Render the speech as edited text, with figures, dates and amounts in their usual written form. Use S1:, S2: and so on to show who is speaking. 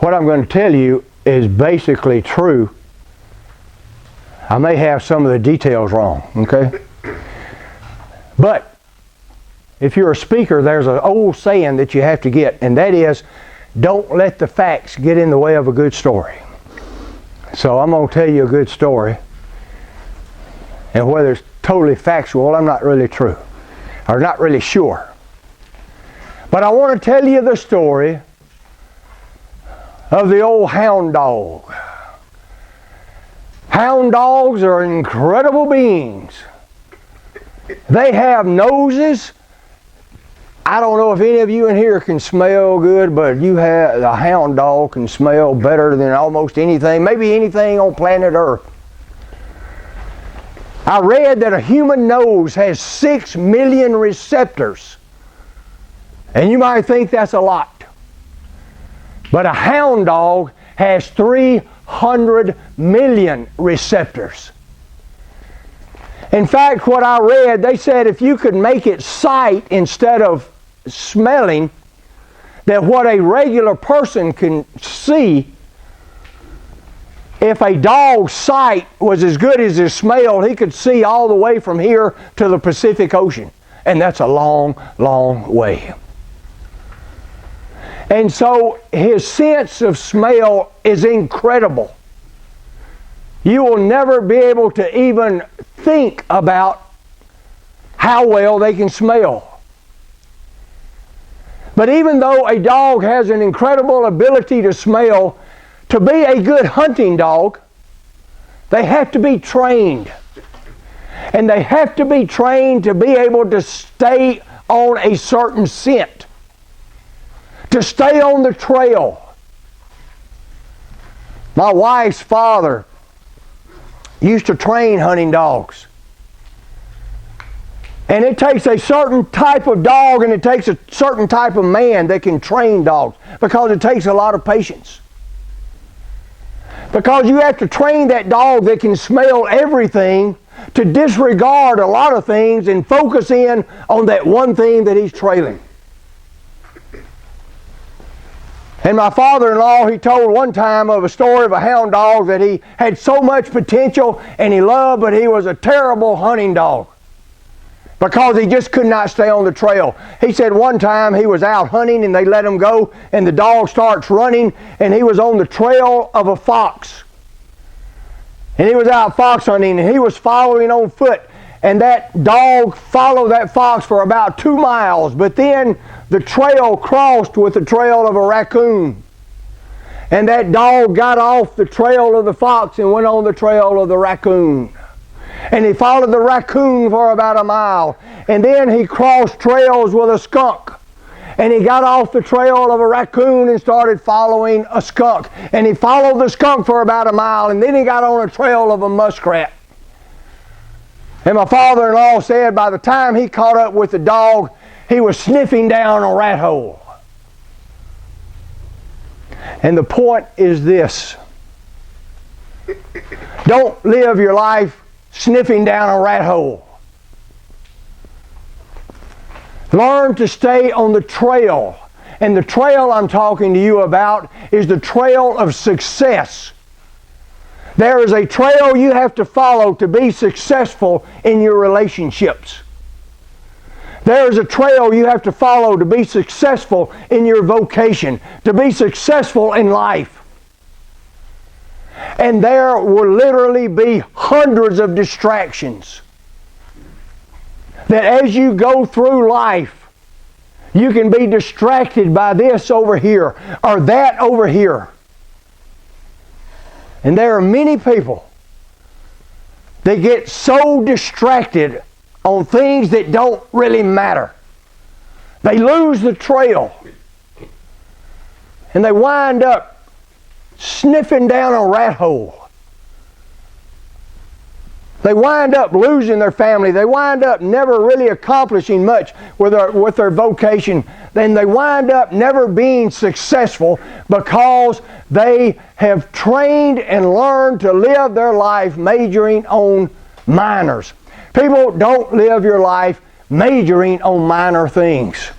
S1: What I'm going to tell you is basically true. I may have some of the details wrong, okay? But if you're a speaker, there's an old saying that you have to get, and that is, don't let the facts get in the way of a good story. So I'm going to tell you a good story, and whether it's totally factual, I'm not really sure. But I want to tell you the story of the old hound dog. Hound dogs are incredible beings. They have noses. I don't know if any of you in here can smell good, but a hound dog can smell better than almost anything, maybe anything on planet Earth. I read that a human nose has 6 million receptors. And you might think that's a lot. But a hound dog has 300 million receptors. In fact, what I read, they said if you could make it sight instead of smelling, that what a regular person can see, if a dog's sight was as good as his smell, he could see all the way from here to the Pacific Ocean. And that's a long, long way. And so his sense of smell is incredible. You will never be able to even think about how well they can smell. But even though a dog has an incredible ability to smell, to be a good hunting dog, they have to be trained. And they have to be trained to be able to stay on a certain scent, to stay on the trail. My wife's father used to train hunting dogs. And it takes a certain type of dog and it takes a certain type of man that can train dogs, because it takes a lot of patience. Because you have to train that dog that can smell everything to disregard a lot of things and focus in on that one thing that he's trailing. And my father-in-law, he told one time of a story of a hound dog that he had so much potential and he loved, but he was a terrible hunting dog because he just could not stay on the trail. He said one time he was out hunting and they let him go and the dog starts running and he was on the trail of a fox. And he was out fox hunting and he was following on foot. And that dog followed that fox for about 2 miles, but then the trail crossed with the trail of a raccoon. And that dog got off the trail of the fox and went on the trail of the raccoon. And he followed the raccoon for about 1 mile. And then he crossed trails with a skunk. And he got off the trail of a raccoon and started following a skunk. And he followed the skunk for about 1 mile. And then he got on a trail of a muskrat. And my father-in-law said by the time he caught up with the dog, he was sniffing down a rat hole. And the point is this: don't live your life sniffing down a rat hole. Learn to stay on the trail. And the trail I'm talking to you about is the trail of success. There is a trail you have to follow to be successful in your relationships. There is a trail you have to follow to be successful in your vocation, to be successful in life. And there will literally be hundreds of distractions that as you go through life, you can be distracted by this over here or that over here. And there are many people that get so distracted on things that don't really matter. They lose the trail. And they wind up sniffing down a rat hole. They wind up losing their family. They wind up never really accomplishing much with their vocation. Then they wind up never being successful because they have trained and learned to live their life majoring on minors. People, don't live your life majoring on minor things.